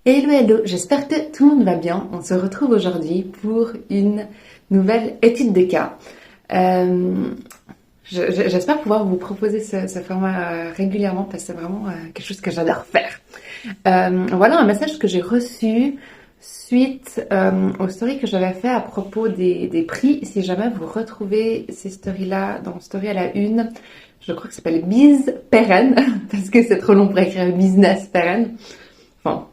Hello, hello, j'espère que tout le monde va bien. On se retrouve aujourd'hui pour une nouvelle étude de cas. J'espère pouvoir vous proposer ce format régulièrement parce que c'est vraiment quelque chose que j'adore faire. Voilà un message que j'ai reçu suite aux stories que j'avais fait à propos des prix. Si jamais vous retrouvez ces stories-là dans Story à la une, je crois que ça s'appelle Biz Pérenne parce que c'est trop long pour écrire Business Pérenne. Enfin,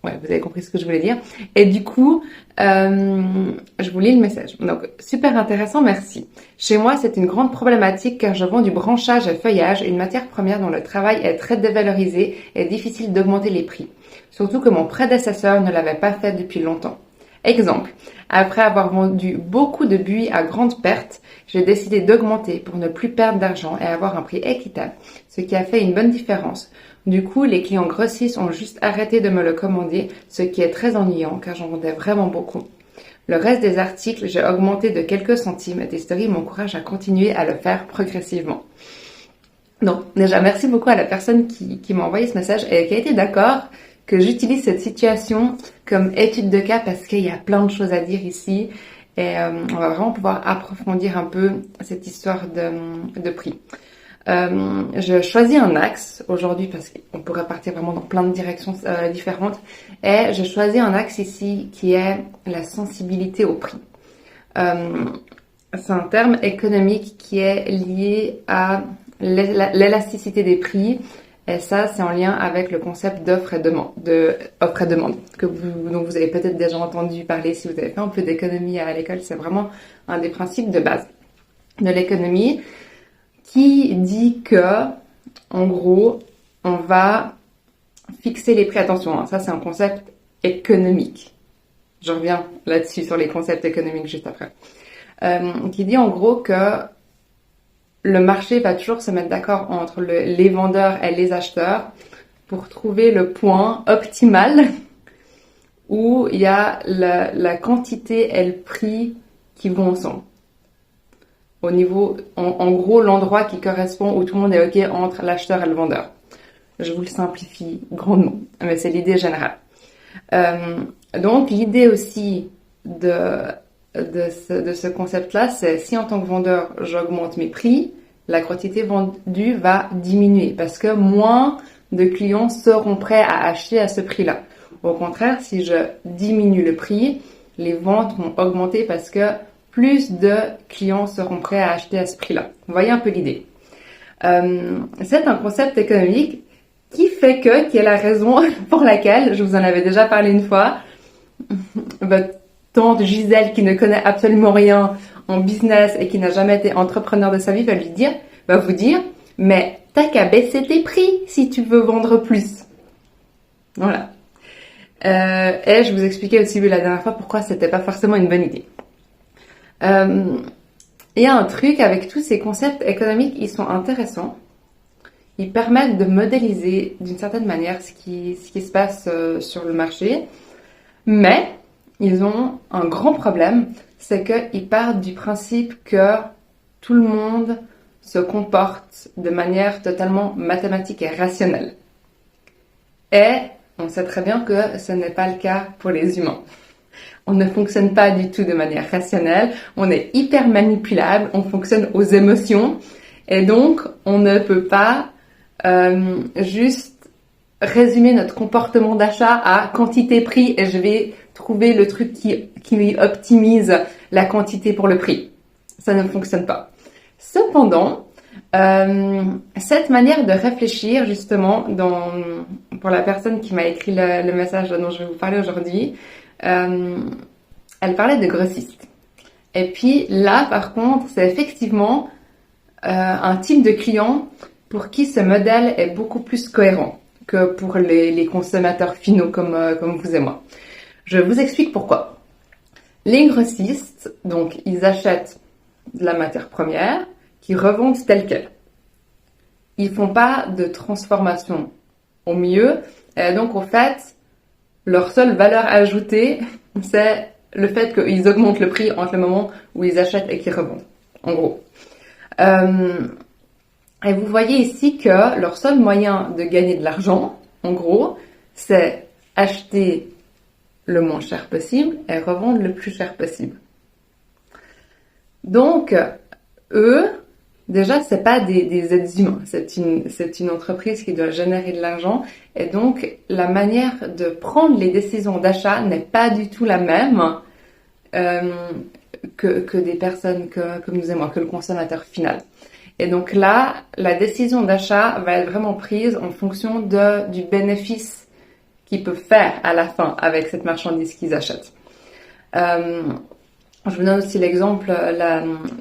ouais, vous avez compris ce que je voulais dire. Et du coup, je vous lis le message. Donc, super intéressant, merci. Chez moi, c'est une grande problématique car je vends du branchage et feuillage, une matière première dont le travail est très dévalorisé et difficile d'augmenter les prix. Surtout que mon prédécesseur ne l'avait pas fait depuis longtemps. Exemple, après avoir vendu beaucoup de buis à grande perte, j'ai décidé d'augmenter pour ne plus perdre d'argent et avoir un prix équitable, ce qui a fait une bonne différence. Du coup, les clients grossistes ont juste arrêté de me le commander, ce qui est très ennuyant car j'en vendais vraiment beaucoup. Le reste des articles, j'ai augmenté de quelques centimes et des stories m'encouragent à continuer à le faire progressivement. Donc, déjà, merci beaucoup à la personne qui m'a envoyé ce message et qui a été d'accord que j'utilise cette situation comme étude de cas parce qu'il y a plein de choses à dire ici et on va vraiment pouvoir approfondir un peu cette histoire de prix. Je choisis un axe aujourd'hui parce qu'on pourrait partir vraiment dans plein de directions différentes et je choisis un axe ici qui est la sensibilité au prix. C'est un terme économique qui est lié à l'élasticité des prix et ça c'est en lien avec le concept d'offre et demande, dont vous avez peut-être déjà entendu parler si vous avez fait un peu d'économie à l'école. C'est vraiment un des principes de base de l'économie qui dit que, en gros, on va fixer les prix. Attention, hein, ça c'est un concept économique. Je reviens là-dessus sur les concepts économiques juste après. Qui dit en gros que le marché va toujours se mettre d'accord entre les vendeurs et les acheteurs pour trouver le point optimal où il y a la quantité et le prix qui vont ensemble. Au niveau, en gros, l'endroit qui correspond où tout le monde est OK entre l'acheteur et le vendeur. Je vous le simplifie grandement, mais c'est l'idée générale. Donc, l'idée aussi de ce concept-là, c'est si en tant que vendeur, j'augmente mes prix, la quantité vendue va diminuer parce que moins de clients seront prêts à acheter à ce prix-là. Au contraire, si je diminue le prix, les ventes vont augmenter parce que plus de clients seront prêts à acheter à ce prix-là. Vous voyez un peu l'idée. C'est un concept économique qui est la raison pour laquelle, je vous en avais déjà parlé une fois, votre tante Gisèle qui ne connaît absolument rien en business et qui n'a jamais été entrepreneur de sa vie va vous dire, mais t'as qu'à baisser tes prix si tu veux vendre plus. Voilà. Et je vous expliquais aussi la dernière fois pourquoi c'était pas forcément une bonne idée. Il y a un truc avec tous ces concepts économiques, ils sont intéressants. Ils permettent de modéliser d'une certaine manière ce qui se passe sur le marché. Mais ils ont un grand problème, c'est qu'ils partent du principe que tout le monde se comporte de manière totalement mathématique et rationnelle. Et on sait très bien que ce n'est pas le cas pour les humains. On ne fonctionne pas du tout de manière rationnelle, on est hyper manipulable, on fonctionne aux émotions et donc on ne peut pas juste résumer notre comportement d'achat à quantité-prix et je vais trouver le truc qui optimise la quantité pour le prix. Ça ne fonctionne pas. Cependant, cette manière de réfléchir justement pour la personne qui m'a écrit le message dont je vais vous parler aujourd'hui, elle parlait de grossistes. Et puis là, par contre, c'est effectivement un type de client pour qui ce modèle est beaucoup plus cohérent que pour les consommateurs finaux comme vous et moi. Je vous explique pourquoi. Les grossistes, donc, ils achètent de la matière première qu'ils revendent telle qu'elle. Ils font pas de transformation au milieu. Et donc, au fait, leur seule valeur ajoutée, c'est le fait qu'ils augmentent le prix entre le moment où ils achètent et qu'ils revendent. En gros. Et vous voyez ici que leur seul moyen de gagner de l'argent, en gros, c'est acheter le moins cher possible et revendre le plus cher possible. Donc, eux, déjà, c'est pas des êtres humains. C'est une entreprise qui doit générer de l'argent. Et donc, la manière de prendre les décisions d'achat n'est pas du tout la même que des personnes comme nous et moi, que le consommateur final. Et donc là, la décision d'achat va être vraiment prise en fonction du bénéfice qu'ils peuvent faire à la fin avec cette marchandise qu'ils achètent. Je vous donne aussi l'exemple,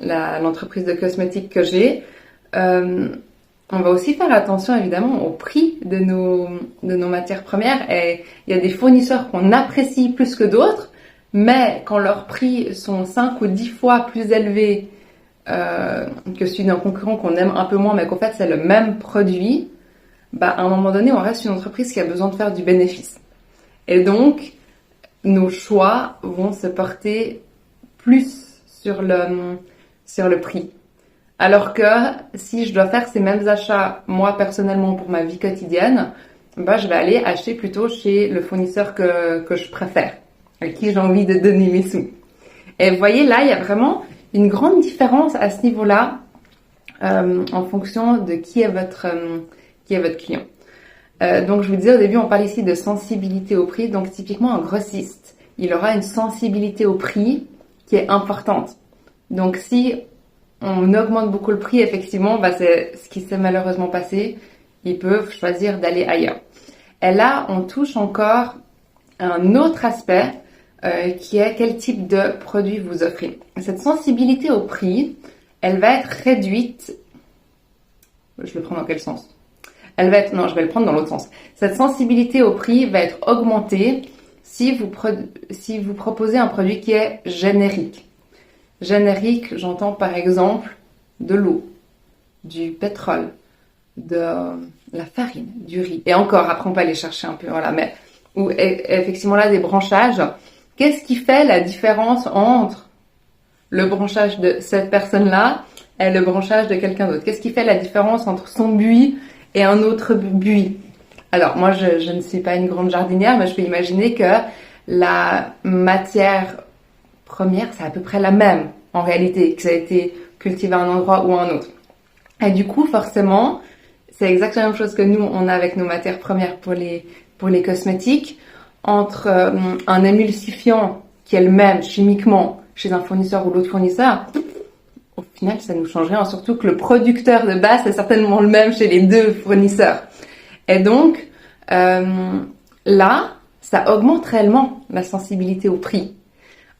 l'entreprise de cosmétiques que j'ai. On va aussi faire attention évidemment au prix de nos matières premières. Et il y a des fournisseurs qu'on apprécie plus que d'autres, mais quand leurs prix sont 5 ou 10 fois plus élevés que celui d'un concurrent qu'on aime un peu moins, mais qu'en fait c'est le même produit, à un moment donné, on reste une entreprise qui a besoin de faire du bénéfice. Et donc, nos choix vont se porter plus sur le prix. Alors que si je dois faire ces mêmes achats, moi personnellement, pour ma vie quotidienne, je vais aller acheter plutôt chez le fournisseur que je préfère, à qui j'ai envie de donner mes sous. Et vous voyez, là, il y a vraiment une grande différence à ce niveau-là en fonction de qui est votre client. Donc, je vous disais au début, on parle ici de sensibilité au prix. Donc, typiquement, un grossiste, il aura une sensibilité au prix qui est importante. Donc, si on augmente beaucoup le prix, effectivement, c'est ce qui s'est malheureusement passé. Ils peuvent choisir d'aller ailleurs. Et là, on touche encore un autre aspect qui est quel type de produit vous offrez. Cette sensibilité au prix, elle va être réduite. Je le prends dans quel sens ? Non, je vais le prendre dans l'autre sens. Cette sensibilité au prix va être augmentée si vous proposez un produit qui est générique. Générique, j'entends par exemple de l'eau, du pétrole, de la farine, du riz. Et encore, après on peut aller chercher un peu, voilà. Mais où effectivement là des branchages. Qu'est-ce qui fait la différence entre le branchage de cette personne-là et le branchage de quelqu'un d'autre? Qu'est-ce qui fait la différence entre son buis et un autre buis? Alors, moi, je ne suis pas une grande jardinière, mais je peux imaginer que la matière première, c'est à peu près la même, en réalité, que ça a été cultivé à un endroit ou à un autre. Et du coup, forcément, c'est exactement la même chose que nous, on a avec nos matières premières pour les cosmétiques. Entre un émulsifiant qui est le même chimiquement chez un fournisseur ou l'autre fournisseur, au final, ça nous change rien, surtout que le producteur de base est certainement le même chez les deux fournisseurs. Et donc, là, ça augmente réellement la sensibilité au prix.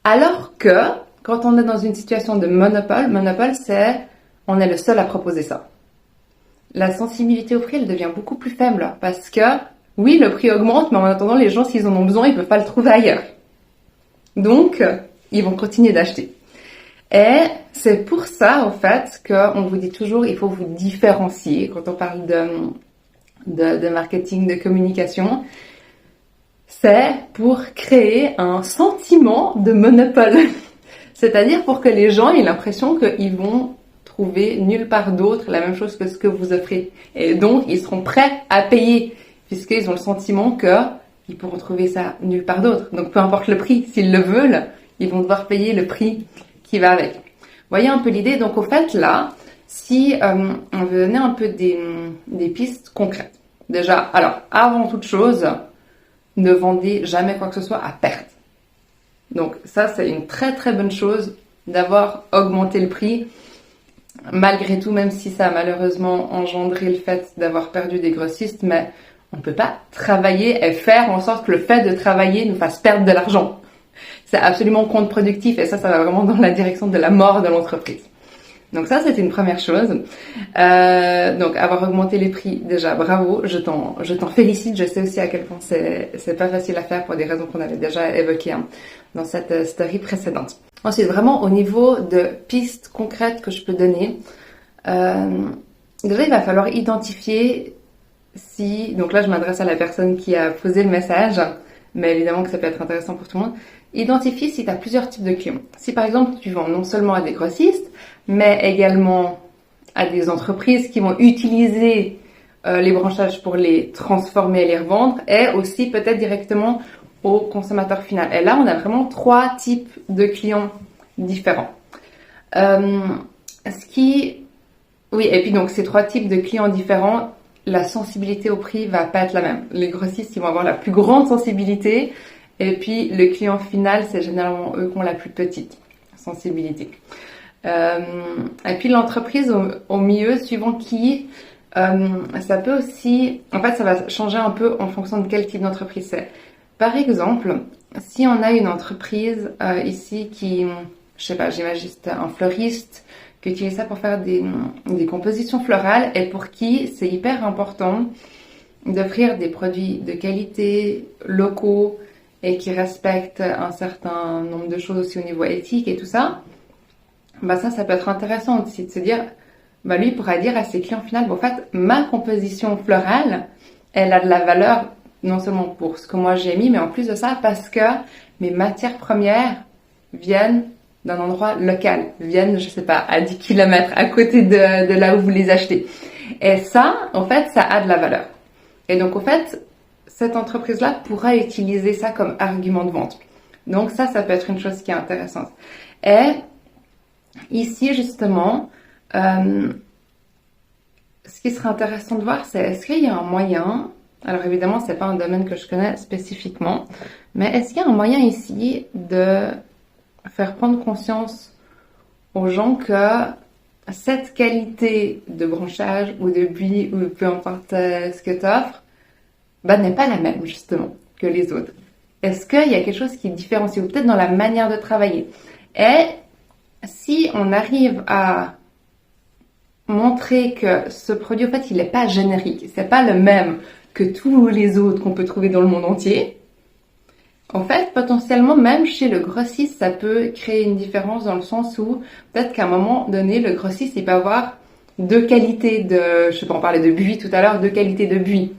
Alors que, quand on est dans une situation de monopole, on est le seul à proposer ça. La sensibilité au prix, elle devient beaucoup plus faible parce que, oui, le prix augmente, mais en attendant, les gens, s'ils en ont besoin, ils peuvent pas le trouver ailleurs. Donc, ils vont continuer d'acheter. Et c'est pour ça, en fait, qu'on vous dit toujours, il faut vous différencier quand on parle de marketing, de communication. C'est pour créer un sentiment de monopole. C'est-à-dire pour que les gens aient l'impression qu'ils vont trouver nulle part d'autre la même chose que ce que vous offrez. Et donc, ils seront prêts à payer, puisqu'ils ont le sentiment qu'ils pourront trouver ça nulle part d'autre. Donc, peu importe le prix, s'ils le veulent, ils vont devoir payer le prix qui va avec. Vous voyez un peu l'idée? Donc, au fait, là, si on veut donner un peu des pistes concrètes. Déjà, alors, avant toute chose, ne vendez jamais quoi que ce soit à perte. Donc, ça, c'est une très très bonne chose d'avoir augmenté le prix. Malgré tout, même si ça a malheureusement engendré le fait d'avoir perdu des grossistes, mais on ne peut pas travailler et faire en sorte que le fait de travailler nous fasse perdre de l'argent. C'est absolument contre-productif et ça va vraiment dans la direction de la mort de l'entreprise. Donc ça, c'était une première chose. Donc avoir augmenté les prix, déjà bravo, je t'en félicite. Je sais aussi à quel point c'est pas facile à faire pour des raisons qu'on avait déjà évoquées dans cette story précédente. Ensuite, vraiment au niveau de pistes concrètes que je peux donner, déjà il va falloir identifier si, donc là je m'adresse à la personne qui a posé le message, mais évidemment que ça peut être intéressant pour tout le monde, identifier si tu as plusieurs types de clients. Si par exemple tu vends non seulement à des grossistes, mais également à des entreprises qui vont utiliser les branchages pour les transformer et les revendre, et aussi peut-être directement au consommateur final. Et là, on a vraiment 3 types de clients différents. Oui, et puis donc ces 3 types de clients différents, la sensibilité au prix va pas être la même. Les grossistes, ils vont avoir la plus grande sensibilité, et puis le client final, c'est généralement eux qui ont la plus petite sensibilité. Et puis l'entreprise au milieu, suivant qui, ça peut aussi, en fait, ça va changer un peu en fonction de quel type d'entreprise c'est. Par exemple, si on a une entreprise ici qui, je sais pas, j'imagine un fleuriste qui utilise ça pour faire des compositions florales et pour qui c'est hyper important d'offrir des produits de qualité, locaux et qui respectent un certain nombre de choses aussi au niveau éthique et tout ça, bah ça peut être intéressant aussi de se dire, bah lui pourra dire à ses clients finaux, bon, en fait, ma composition florale, elle a de la valeur non seulement pour ce que moi j'ai mis, mais en plus de ça, parce que mes matières premières viennent d'un endroit local, viennent, je sais pas, à 10 km à côté de là où vous les achetez. Et ça, en fait, ça a de la valeur. Et donc, en fait, cette entreprise-là pourra utiliser ça comme argument de vente. Donc ça peut être une chose qui est intéressante. Et ici, justement, ce qui serait intéressant de voir, c'est est-ce qu'il y a un moyen, alors évidemment, c'est pas un domaine que je connais spécifiquement, mais est-ce qu'il y a un moyen ici de faire prendre conscience aux gens que cette qualité de branchage ou de buis ou peu importe ce que tu offres, n'est pas la même justement que les autres. Est-ce qu'il y a quelque chose qui est différencié ou peut-être dans la manière de travailler? Et si on arrive à montrer que ce produit, en fait, il n'est pas générique, c'est pas le même que tous les autres qu'on peut trouver dans le monde entier, en fait, potentiellement, même chez le grossiste, ça peut créer une différence dans le sens où peut-être qu'à un moment donné, le grossiste, il peut avoir 2 qualités de, je sais pas, on parlait de buis tout à l'heure, 2 qualités de buis.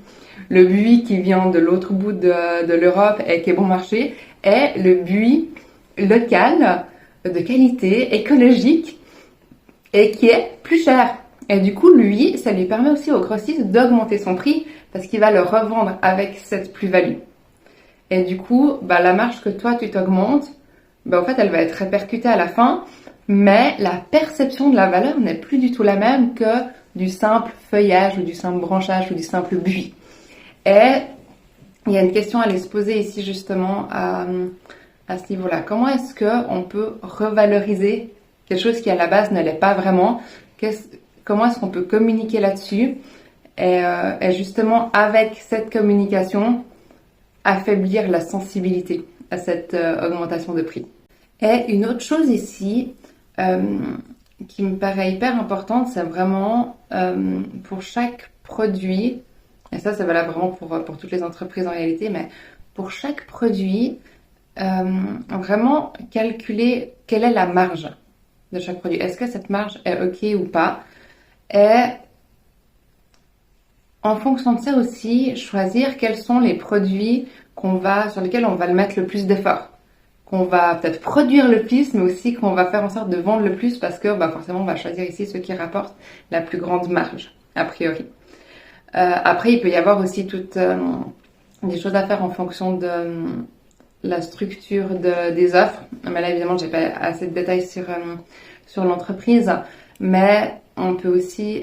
Le buis qui vient de l'autre bout de l'Europe et qui est bon marché, et le buis local, de qualité, écologique, et qui est plus cher. Et du coup, lui, ça lui permet aussi au grossiste d'augmenter son prix parce qu'il va le revendre avec cette plus-value. Et du coup, la marge que toi, tu t'augmentes, en fait, elle va être répercutée à la fin, mais la perception de la valeur n'est plus du tout la même que du simple feuillage ou du simple branchage ou du simple buis. Et il y a une question à aller se poser ici justement à ce niveau-là. Comment est-ce qu'on peut revaloriser quelque chose qui à la base ne l'est pas vraiment? Comment est-ce qu'on peut communiquer là-dessus et justement avec cette communication affaiblir la sensibilité à cette augmentation de prix. Et une autre chose ici qui me paraît hyper importante, c'est vraiment pour chaque produit, et ça c'est valable vraiment pour toutes les entreprises en réalité, mais pour chaque produit, vraiment calculer quelle est la marge de chaque produit. Est-ce que cette marge est OK ou pas? Et en fonction de ça aussi, choisir quels sont les produits sur lesquels on va le mettre le plus d'efforts. Qu'on va peut-être produire le plus, mais aussi qu'on va faire en sorte de vendre le plus parce que forcément on va choisir ici ceux qui rapportent la plus grande marge, a priori. Après, il peut y avoir aussi toutes des choses à faire en fonction de la structure des offres. Mais là, évidemment, j'ai pas assez de détails sur l'entreprise, mais on peut aussi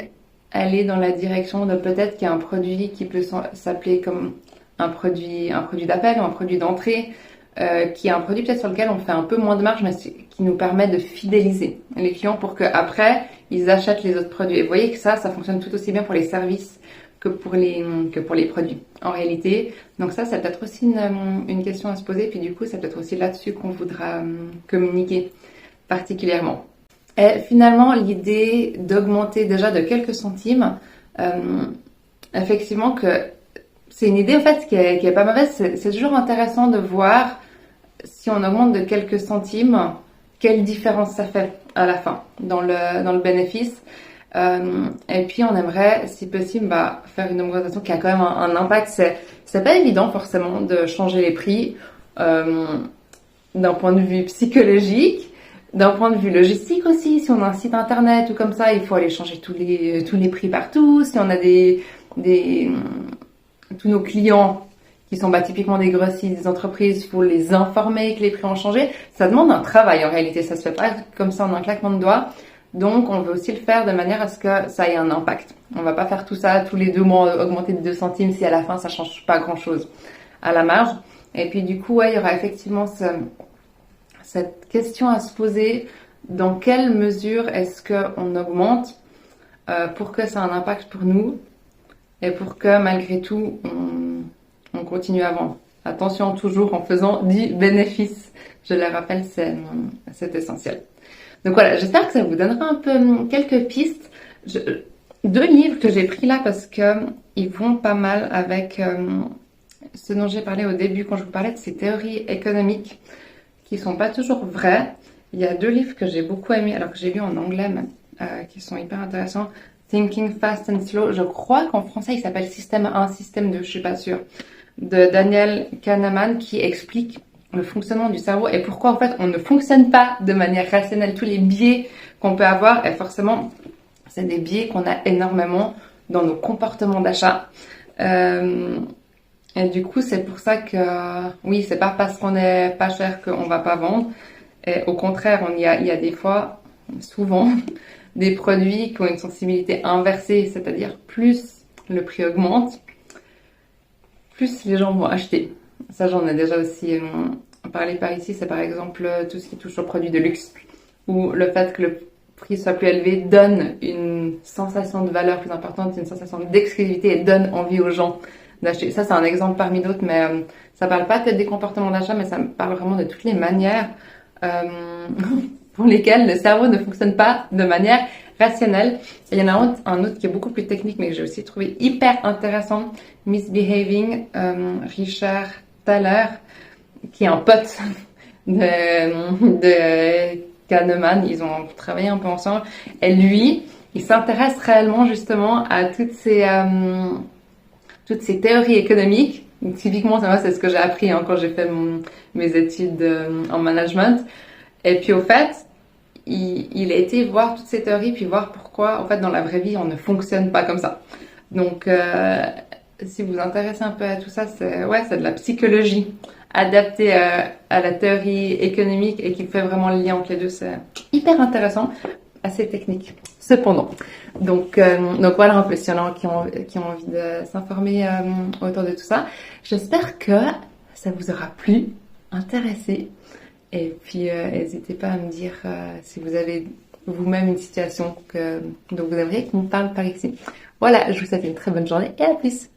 aller dans la direction de peut-être qu'il y a un produit qui peut s'appeler comme un produit d'appel ou un produit d'entrée, qui est un produit peut-être sur lequel on fait un peu moins de marge, mais qui nous permet de fidéliser les clients pour qu'après, ils achètent les autres produits. Et vous voyez que ça fonctionne tout aussi bien pour les services que pour les produits, en réalité. Donc ça, c'est peut-être aussi une question à se poser. Puis du coup, c'est peut-être aussi là-dessus qu'on voudra communiquer particulièrement. Et finalement, l'idée d'augmenter déjà de quelques centimes, effectivement que c'est une idée en fait qui est pas mauvaise. C'est toujours intéressant de voir si on augmente de quelques centimes, quelle différence ça fait à la fin dans le bénéfice. Et puis on aimerait, si possible, faire une augmentation qui a quand même un impact. C'est pas évident forcément de changer les prix d'un point de vue psychologique. D'un point de vue logistique aussi, si on a un site internet ou comme ça, il faut aller changer tous les prix partout. Si on a des tous nos clients qui sont typiquement des grossistes, des entreprises, il faut les informer que les prix ont changé. Ça demande un travail en réalité, ça se fait pas comme ça en un claquement de doigts. Donc on veut aussi le faire de manière à ce que ça ait un impact. On va pas faire tout ça tous les 2 mois, augmenter de 2 centimes si à la fin ça change pas grand chose à la marge. Et puis du coup, il y aura effectivement cette question à se poser, dans quelle mesure est-ce qu'on augmente pour que ça ait un impact pour nous et pour que malgré tout on continue à vendre. Attention, toujours en faisant du bénéfice. Je le rappelle, c'est essentiel. Donc voilà, j'espère que ça vous donnera un peu quelques pistes. 2 livres que j'ai pris là parce que ils vont pas mal avec ce dont j'ai parlé au début quand je vous parlais de ces théories économiques qui sont pas toujours vraies. Il y a 2 livres que j'ai beaucoup aimés, alors que j'ai lu en anglais même, qui sont hyper intéressants. Thinking Fast and Slow. Je crois qu'en français il s'appelle Système 1, Système 2, je suis pas sûre. De Daniel Kahneman qui explique le fonctionnement du cerveau et pourquoi en fait on ne fonctionne pas de manière rationnelle. Tous les biais qu'on peut avoir, et forcément c'est des biais qu'on a énormément dans nos comportements d'achat. Et du coup c'est pour ça que oui, c'est pas parce qu'on est pas cher qu'on va pas vendre. Et au contraire, il y a des fois, souvent, des produits qui ont une sensibilité inversée, c'est-à-dire plus le prix augmente, plus les gens vont acheter. Ça, j'en ai déjà aussi parlé par ici. C'est par exemple tout ce qui touche aux produits de luxe, où le fait que le prix soit plus élevé donne une sensation de valeur plus importante, une sensation d'exclusivité et donne envie aux gens d'acheter. Ça, c'est un exemple parmi d'autres, mais ça parle pas peut-être des comportements d'achat, mais ça me parle vraiment de toutes les manières pour lesquelles le cerveau ne fonctionne pas de manière rationnelle. Et il y en a un autre qui est beaucoup plus technique, mais que j'ai aussi trouvé hyper intéressant, Misbehaving, Richard Thaler, qui est un pote de Kahneman. Ils ont travaillé un peu ensemble. Et lui, il s'intéresse réellement justement à toutes ces théories économiques. Donc, typiquement, c'est ce que j'ai appris quand j'ai fait mes études en management. Et puis au fait, il a été voir toutes ces théories, puis voir pourquoi, en fait, dans la vraie vie, on ne fonctionne pas comme ça. Donc, si vous vous intéressez un peu à tout ça, c'est de la psychologie adaptée à la théorie économique et qui fait vraiment le lien entre les deux. C'est hyper intéressant, assez technique, cependant. Donc voilà un peu, s'il y en a qui ont envie de s'informer autour de tout ça. J'espère que ça vous aura plu, intéressé. Et puis, n'hésitez pas à me dire si vous avez vous-même une situation dont vous aimeriez qu'on parle par ici. Voilà, je vous souhaite une très bonne journée et à plus!